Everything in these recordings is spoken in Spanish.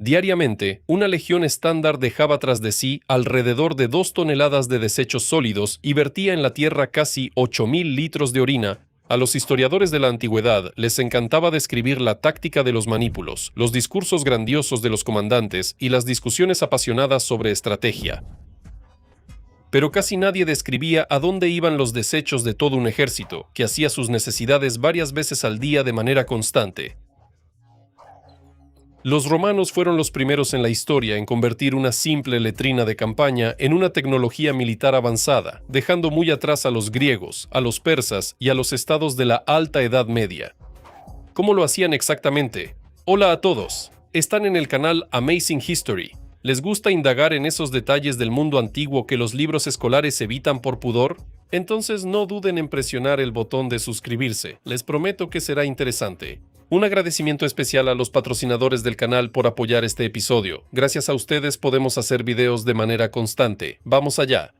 Diariamente, una legión estándar dejaba tras de sí alrededor de 2 toneladas de desechos sólidos y vertía en la tierra casi 8.000 litros de orina. A los historiadores de la antigüedad les encantaba describir la táctica de los manípulos, los discursos grandiosos de los comandantes y las discusiones apasionadas sobre estrategia. Pero casi nadie describía a dónde iban los desechos de todo un ejército, que hacía sus necesidades varias veces al día de manera constante. Los romanos fueron los primeros en la historia en convertir una simple letrina de campaña en una tecnología militar avanzada, dejando muy atrás a los griegos, a los persas y a los estados de la Alta Edad Media. ¿Cómo lo hacían exactamente? Hola a todos. Están en el canal Amazing History. ¿Les gusta indagar en esos detalles del mundo antiguo que los libros escolares evitan por pudor? Entonces no duden en presionar el botón de suscribirse. Les prometo que será interesante. Un agradecimiento especial a los patrocinadores del canal por apoyar este episodio. Gracias a ustedes podemos hacer videos de manera constante. ¡Vamos allá!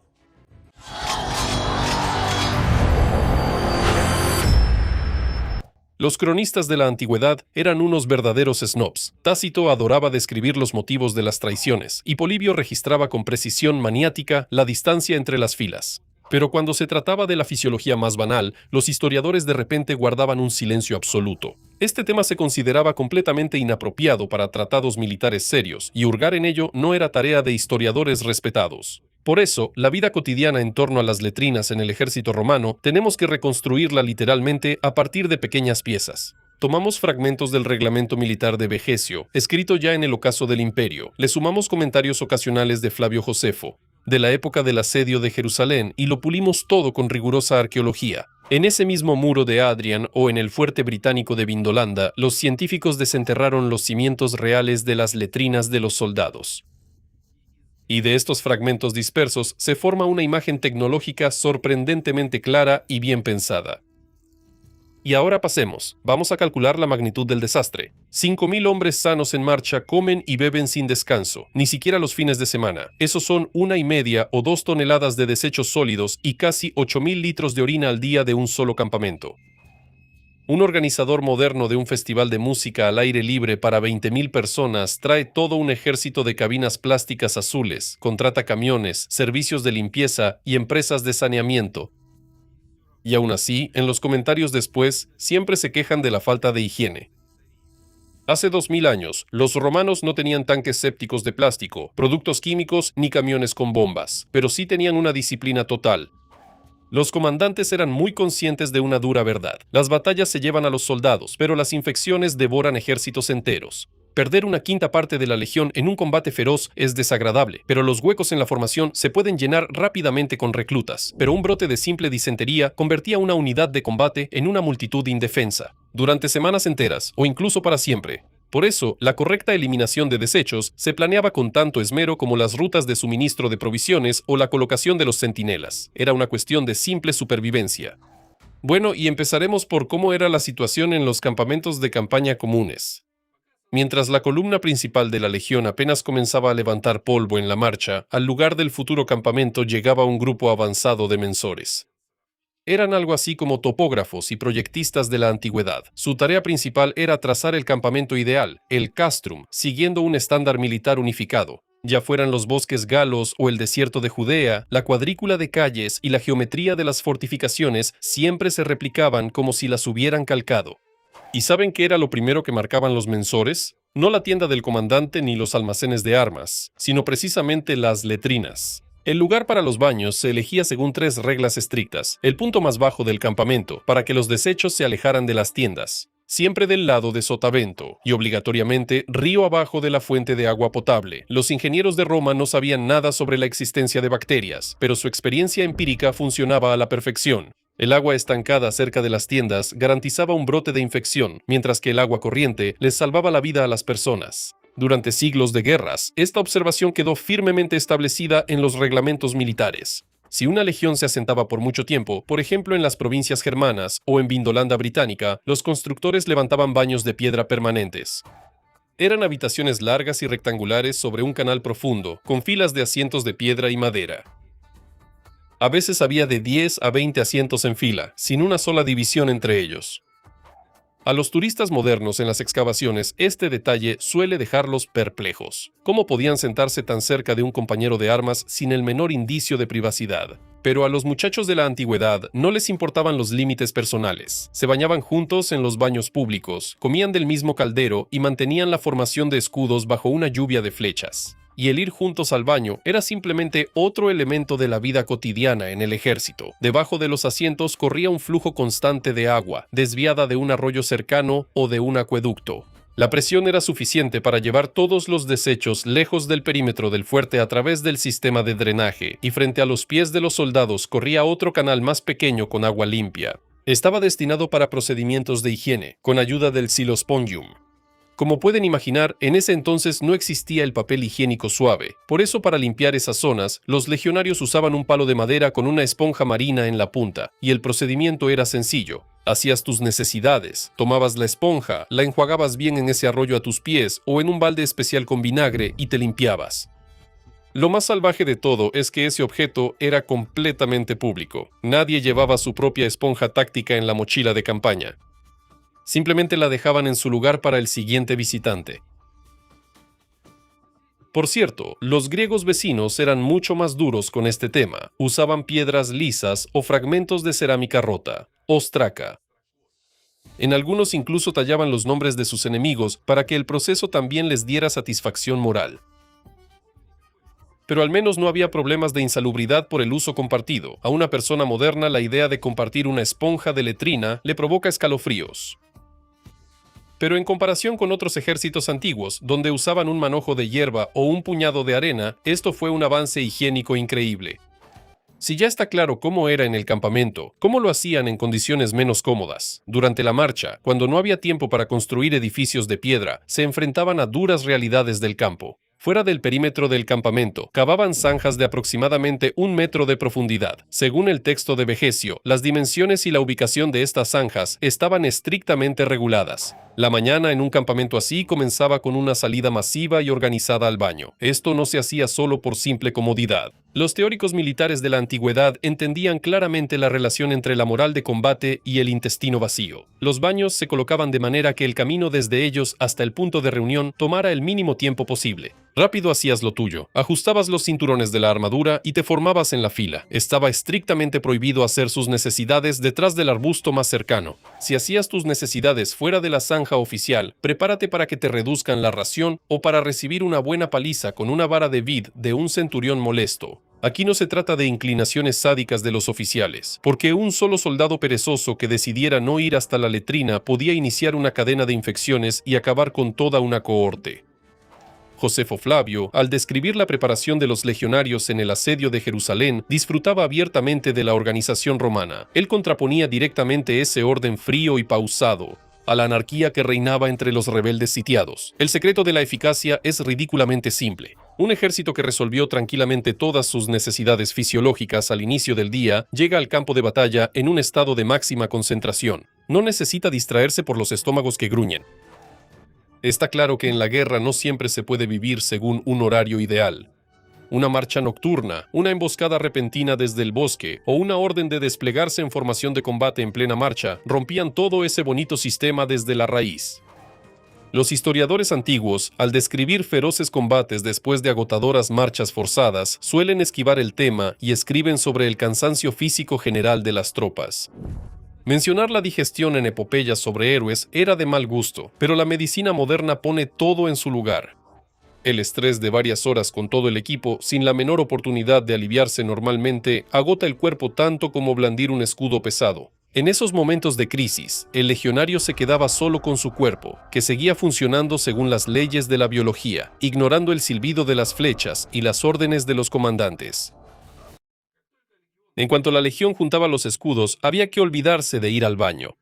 Los cronistas de la antigüedad eran unos verdaderos snobs. Tácito adoraba describir los motivos de las traiciones, y Polibio registraba con precisión maniática la distancia entre las filas. Pero cuando se trataba de la fisiología más banal, los historiadores de repente guardaban un silencio absoluto. Este tema se consideraba completamente inapropiado para tratados militares serios, y hurgar en ello no era tarea de historiadores respetados. Por eso, la vida cotidiana en torno a las letrinas en el ejército romano tenemos que reconstruirla literalmente a partir de pequeñas piezas. Tomamos fragmentos del reglamento militar de Vegesio, escrito ya en el ocaso del Imperio, le sumamos comentarios ocasionales de Flavio Josefo, de la época del asedio de Jerusalén, y lo pulimos todo con rigurosa arqueología. En ese mismo muro de Adrian o en el fuerte británico de Vindolanda, los científicos desenterraron los cimientos reales de las letrinas de los soldados. Y de estos fragmentos dispersos se forma una imagen tecnológica sorprendentemente clara y bien pensada. Y ahora pasemos, vamos a calcular la magnitud del desastre. 5.000 hombres sanos en marcha comen y beben sin descanso, ni siquiera los fines de semana. Esos son 1,5 o 2 toneladas de desechos sólidos y casi 8.000 litros de orina al día de un solo campamento. Un organizador moderno de un festival de música al aire libre para 20.000 personas trae todo un ejército de cabinas plásticas azules, contrata camiones, servicios de limpieza y empresas de saneamiento. Y aún así, en los comentarios después, siempre se quejan de la falta de higiene. Hace 2000 años, los romanos no tenían tanques sépticos de plástico, productos químicos ni camiones con bombas, pero sí tenían una disciplina total. Los comandantes eran muy conscientes de una dura verdad. Las batallas se llevan a los soldados, pero las infecciones devoran ejércitos enteros. Perder una quinta parte de la legión en un combate feroz es desagradable, pero los huecos en la formación se pueden llenar rápidamente con reclutas. Pero un brote de simple disentería convertía una unidad de combate en una multitud indefensa, durante semanas enteras o incluso para siempre. Por eso, la correcta eliminación de desechos se planeaba con tanto esmero como las rutas de suministro de provisiones o la colocación de los centinelas. Era una cuestión de simple supervivencia. Bueno, y empezaremos por cómo era la situación en los campamentos de campaña comunes. Mientras la columna principal de la legión apenas comenzaba a levantar polvo en la marcha, al lugar del futuro campamento llegaba un grupo avanzado de mensores. Eran algo así como topógrafos y proyectistas de la antigüedad. Su tarea principal era trazar el campamento ideal, el castrum, siguiendo un estándar militar unificado. Ya fueran los bosques galos o el desierto de Judea, la cuadrícula de calles y la geometría de las fortificaciones siempre se replicaban como si las hubieran calcado. ¿Y saben qué era lo primero que marcaban los mensores? No la tienda del comandante ni los almacenes de armas, sino precisamente las letrinas. El lugar para los baños se elegía según 3 reglas estrictas. El punto más bajo del campamento, para que los desechos se alejaran de las tiendas. Siempre del lado de sotavento, y obligatoriamente río abajo de la fuente de agua potable. Los ingenieros de Roma no sabían nada sobre la existencia de bacterias, pero su experiencia empírica funcionaba a la perfección. El agua estancada cerca de las tiendas garantizaba un brote de infección, mientras que el agua corriente les salvaba la vida a las personas. Durante siglos de guerras, esta observación quedó firmemente establecida en los reglamentos militares. Si una legión se asentaba por mucho tiempo, por ejemplo en las provincias germanas o en Vindolanda británica, los constructores levantaban baños de piedra permanentes. Eran habitaciones largas y rectangulares sobre un canal profundo, con filas de asientos de piedra y madera. A veces había de 10 a 20 asientos en fila, sin una sola división entre ellos. A los turistas modernos en las excavaciones, este detalle suele dejarlos perplejos. ¿Cómo podían sentarse tan cerca de un compañero de armas sin el menor indicio de privacidad? Pero a los muchachos de la antigüedad no les importaban los límites personales. Se bañaban juntos en los baños públicos, comían del mismo caldero y mantenían la formación de escudos bajo una lluvia de flechas. Y el ir juntos al baño era simplemente otro elemento de la vida cotidiana en el ejército. Debajo de los asientos corría un flujo constante de agua, desviada de un arroyo cercano o de un acueducto. La presión era suficiente para llevar todos los desechos lejos del perímetro del fuerte a través del sistema de drenaje, y frente a los pies de los soldados corría otro canal más pequeño con agua limpia. Estaba destinado para procedimientos de higiene, con ayuda del silospongium. Como pueden imaginar, en ese entonces no existía el papel higiénico suave. Por eso, para limpiar esas zonas, los legionarios usaban un palo de madera con una esponja marina en la punta, y el procedimiento era sencillo. Hacías tus necesidades, tomabas la esponja, la enjuagabas bien en ese arroyo a tus pies o en un balde especial con vinagre y te limpiabas. Lo más salvaje de todo es que ese objeto era completamente público. Nadie llevaba su propia esponja táctica en la mochila de campaña. Simplemente la dejaban en su lugar para el siguiente visitante. Por cierto, los griegos vecinos eran mucho más duros con este tema. Usaban piedras lisas o fragmentos de cerámica rota, ostraca. En algunos incluso tallaban los nombres de sus enemigos para que el proceso también les diera satisfacción moral. Pero al menos no había problemas de insalubridad por el uso compartido. A una persona moderna la idea de compartir una esponja de letrina le provoca escalofríos. Pero en comparación con otros ejércitos antiguos, donde usaban un manojo de hierba o un puñado de arena, esto fue un avance higiénico increíble. Si ya está claro cómo era en el campamento, ¿cómo lo hacían en condiciones menos cómodas? Durante la marcha, cuando no había tiempo para construir edificios de piedra, se enfrentaban a duras realidades del campo. Fuera del perímetro del campamento, cavaban zanjas de aproximadamente 1 metro de profundidad. Según el texto de Vegesio, las dimensiones y la ubicación de estas zanjas estaban estrictamente reguladas. La mañana en un campamento así comenzaba con una salida masiva y organizada al baño. Esto no se hacía solo por simple comodidad. Los teóricos militares de la antigüedad entendían claramente la relación entre la moral de combate y el intestino vacío. Los baños se colocaban de manera que el camino desde ellos hasta el punto de reunión tomara el mínimo tiempo posible. Rápido hacías lo tuyo, ajustabas los cinturones de la armadura y te formabas en la fila. Estaba estrictamente prohibido hacer sus necesidades detrás del arbusto más cercano. Si hacías tus necesidades fuera de la zanja oficial, prepárate para que te reduzcan la ración o para recibir una buena paliza con una vara de vid de un centurión molesto. Aquí no se trata de inclinaciones sádicas de los oficiales, porque un solo soldado perezoso que decidiera no ir hasta la letrina podía iniciar una cadena de infecciones y acabar con toda una cohorte. Josefo Flavio, al describir la preparación de los legionarios en el asedio de Jerusalén, disfrutaba abiertamente de la organización romana. Él contraponía directamente ese orden frío y pausado a la anarquía que reinaba entre los rebeldes sitiados. El secreto de la eficacia es ridículamente simple. Un ejército que resolvió tranquilamente todas sus necesidades fisiológicas al inicio del día llega al campo de batalla en un estado de máxima concentración. No necesita distraerse por los estómagos que gruñen. Está claro que en la guerra no siempre se puede vivir según un horario ideal. Una marcha nocturna, una emboscada repentina desde el bosque o una orden de desplegarse en formación de combate en plena marcha rompían todo ese bonito sistema desde la raíz. Los historiadores antiguos, al describir feroces combates después de agotadoras marchas forzadas, suelen esquivar el tema y escriben sobre el cansancio físico general de las tropas. Mencionar la digestión en epopeyas sobre héroes era de mal gusto, pero la medicina moderna pone todo en su lugar. El estrés de varias horas con todo el equipo, sin la menor oportunidad de aliviarse normalmente, agota el cuerpo tanto como blandir un escudo pesado. En esos momentos de crisis, el legionario se quedaba solo con su cuerpo, que seguía funcionando según las leyes de la biología, ignorando el silbido de las flechas y las órdenes de los comandantes. En cuanto la legión juntaba los escudos, había que olvidarse de ir al baño.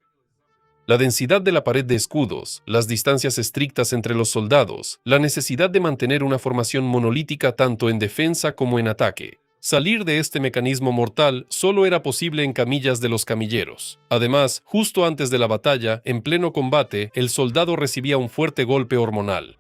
La densidad de la pared de escudos, las distancias estrictas entre los soldados, la necesidad de mantener una formación monolítica tanto en defensa como en ataque. Salir de este mecanismo mortal solo era posible en camillas de los camilleros. Además, justo antes de la batalla, en pleno combate, el soldado recibía un fuerte golpe hormonal.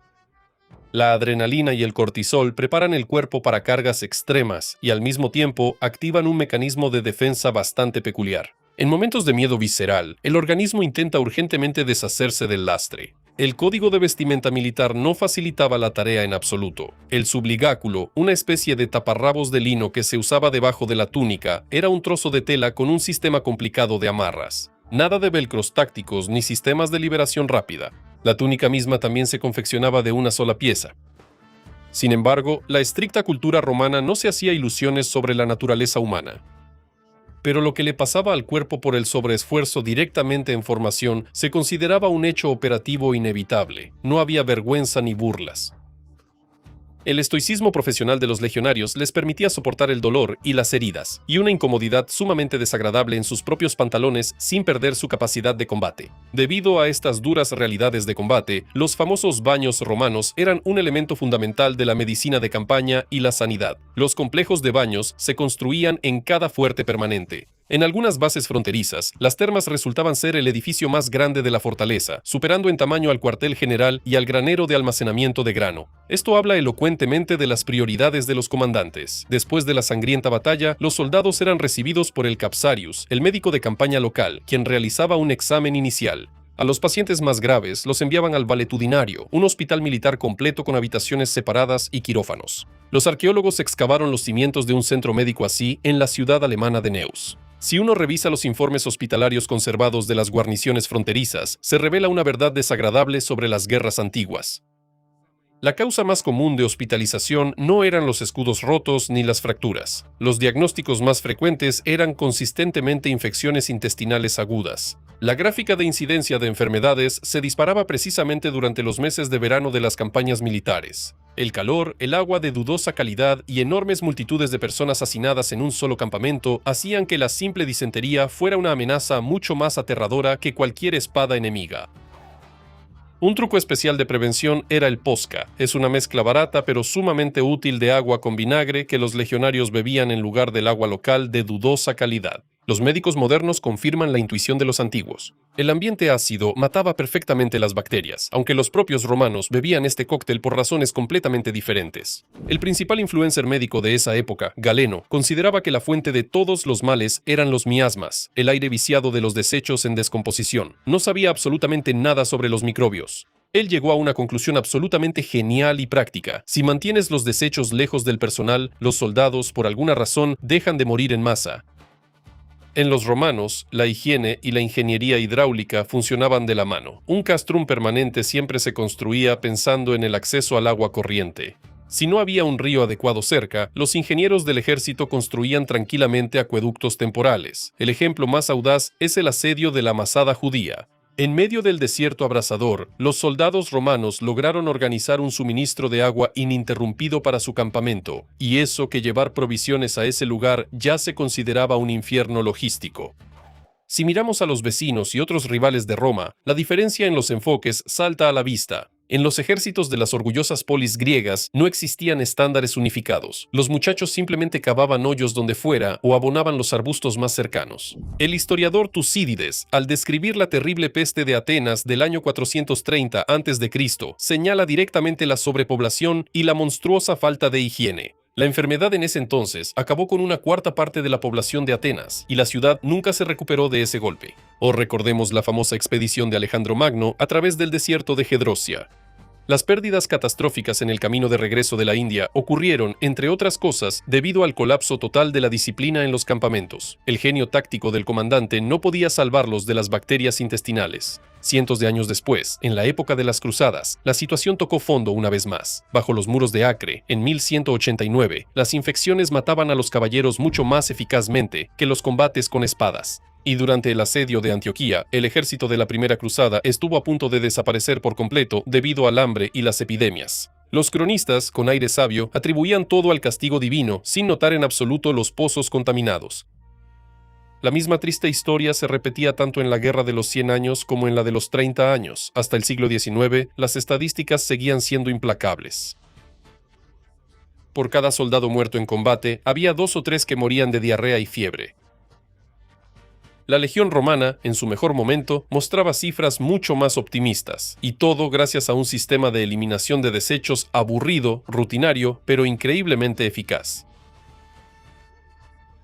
La adrenalina y el cortisol preparan el cuerpo para cargas extremas y al mismo tiempo activan un mecanismo de defensa bastante peculiar. En momentos de miedo visceral, el organismo intenta urgentemente deshacerse del lastre. El código de vestimenta militar no facilitaba la tarea en absoluto. El subligáculo, una especie de taparrabos de lino que se usaba debajo de la túnica, era un trozo de tela con un sistema complicado de amarras. Nada de velcros tácticos ni sistemas de liberación rápida. La túnica misma también se confeccionaba de una sola pieza. Sin embargo, la estricta cultura romana no se hacía ilusiones sobre la naturaleza humana. Pero lo que le pasaba al cuerpo por el sobreesfuerzo directamente en formación se consideraba un hecho operativo inevitable. No había vergüenza ni burlas. El estoicismo profesional de los legionarios les permitía soportar el dolor y las heridas, y una incomodidad sumamente desagradable en sus propios pantalones sin perder su capacidad de combate. Debido a estas duras realidades de combate, los famosos baños romanos eran un elemento fundamental de la medicina de campaña y la sanidad. Los complejos de baños se construían en cada fuerte permanente. En algunas bases fronterizas, las termas resultaban ser el edificio más grande de la fortaleza, superando en tamaño al cuartel general y al granero de almacenamiento de grano. Esto habla elocuentemente de las prioridades de los comandantes. Después de la sangrienta batalla, los soldados eran recibidos por el capsarius, el médico de campaña local, quien realizaba un examen inicial. A los pacientes más graves los enviaban al valetudinario, un hospital militar completo con habitaciones separadas y quirófanos. Los arqueólogos excavaron los cimientos de un centro médico así en la ciudad alemana de Neuss. Si uno revisa los informes hospitalarios conservados de las guarniciones fronterizas, se revela una verdad desagradable sobre las guerras antiguas. La causa más común de hospitalización no eran los escudos rotos ni las fracturas. Los diagnósticos más frecuentes eran consistentemente infecciones intestinales agudas. La gráfica de incidencia de enfermedades se disparaba precisamente durante los meses de verano de las campañas militares. El calor, el agua de dudosa calidad y enormes multitudes de personas hacinadas en un solo campamento hacían que la simple disentería fuera una amenaza mucho más aterradora que cualquier espada enemiga. Un truco especial de prevención era el posca. Es una mezcla barata pero sumamente útil de agua con vinagre que los legionarios bebían en lugar del agua local de dudosa calidad. Los médicos modernos confirman la intuición de los antiguos. El ambiente ácido mataba perfectamente las bacterias, aunque los propios romanos bebían este cóctel por razones completamente diferentes. El principal influencer médico de esa época, Galeno, consideraba que la fuente de todos los males eran los miasmas, el aire viciado de los desechos en descomposición. No sabía absolutamente nada sobre los microbios. Él llegó a una conclusión absolutamente genial y práctica. Si mantienes los desechos lejos del personal, los soldados, por alguna razón, dejan de morir en masa. En los romanos, la higiene y la ingeniería hidráulica funcionaban de la mano. Un castrum permanente siempre se construía pensando en el acceso al agua corriente. Si no había un río adecuado cerca, los ingenieros del ejército construían tranquilamente acueductos temporales. El ejemplo más audaz es el asedio de la Masada judía. En medio del desierto abrasador, los soldados romanos lograron organizar un suministro de agua ininterrumpido para su campamento, y eso que llevar provisiones a ese lugar ya se consideraba un infierno logístico. Si miramos a los vecinos y otros rivales de Roma, la diferencia en los enfoques salta a la vista. En los ejércitos de las orgullosas polis griegas no existían estándares unificados. Los muchachos simplemente cavaban hoyos donde fuera o abonaban los arbustos más cercanos. El historiador Tucídides, al describir la terrible peste de Atenas del año 430 a.C., señala directamente la sobrepoblación y la monstruosa falta de higiene. La enfermedad en ese entonces acabó con una cuarta parte de la población de Atenas, y la ciudad nunca se recuperó de ese golpe. O recordemos la famosa expedición de Alejandro Magno a través del desierto de Gedrosia. Las pérdidas catastróficas en el camino de regreso de la India ocurrieron, entre otras cosas, debido al colapso total de la disciplina en los campamentos. El genio táctico del comandante no podía salvarlos de las bacterias intestinales. Cientos de años después, en la época de las Cruzadas, la situación tocó fondo una vez más. Bajo los muros de Acre, en 1189, las infecciones mataban a los caballeros mucho más eficazmente que los combates con espadas. Y durante el asedio de Antioquía, el ejército de la Primera Cruzada estuvo a punto de desaparecer por completo debido al hambre y las epidemias. Los cronistas, con aire sabio, atribuían todo al castigo divino, sin notar en absoluto los pozos contaminados. La misma triste historia se repetía tanto en la Guerra de los 100 años como en la de los 30 años. Hasta el siglo XIX, las estadísticas seguían siendo implacables. Por cada soldado muerto en combate, había 2 o 3 que morían de diarrea y fiebre. La legión romana, en su mejor momento, mostraba cifras mucho más optimistas, y todo gracias a un sistema de eliminación de desechos aburrido, rutinario, pero increíblemente eficaz.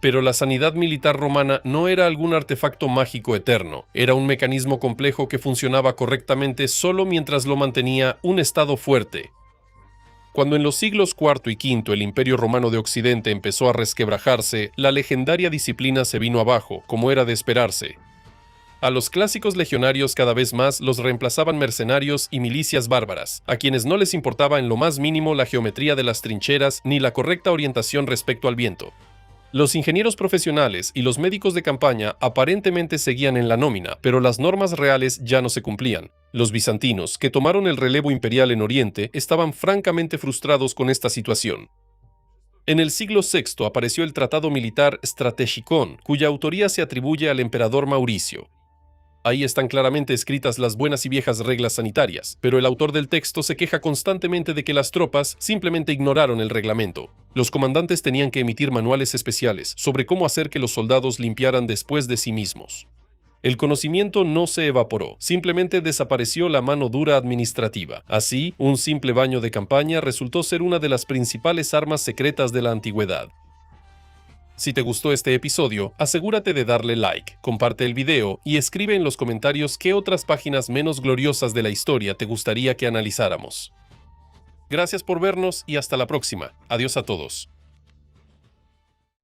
Pero la sanidad militar romana no era algún artefacto mágico eterno, era un mecanismo complejo que funcionaba correctamente solo mientras lo mantenía un Estado fuerte. Cuando en los siglos IV y V el Imperio Romano de Occidente empezó a resquebrajarse, la legendaria disciplina se vino abajo, como era de esperarse. A los clásicos legionarios cada vez más los reemplazaban mercenarios y milicias bárbaras, a quienes no les importaba en lo más mínimo la geometría de las trincheras ni la correcta orientación respecto al viento. Los ingenieros profesionales y los médicos de campaña aparentemente seguían en la nómina, pero las normas reales ya no se cumplían. Los bizantinos, que tomaron el relevo imperial en Oriente, estaban francamente frustrados con esta situación. En el siglo VI apareció el Tratado Militar Strategicon, cuya autoría se atribuye al emperador Mauricio. Ahí están claramente escritas las buenas y viejas reglas sanitarias, pero el autor del texto se queja constantemente de que las tropas simplemente ignoraron el reglamento. Los comandantes tenían que emitir manuales especiales sobre cómo hacer que los soldados limpiaran después de sí mismos. El conocimiento no se evaporó, simplemente desapareció la mano dura administrativa. Así, un simple baño de campaña resultó ser una de las principales armas secretas de la antigüedad. Si te gustó este episodio, asegúrate de darle like, comparte el video y escribe en los comentarios qué otras páginas menos gloriosas de la historia te gustaría que analizáramos. Gracias por vernos y hasta la próxima. Adiós a todos.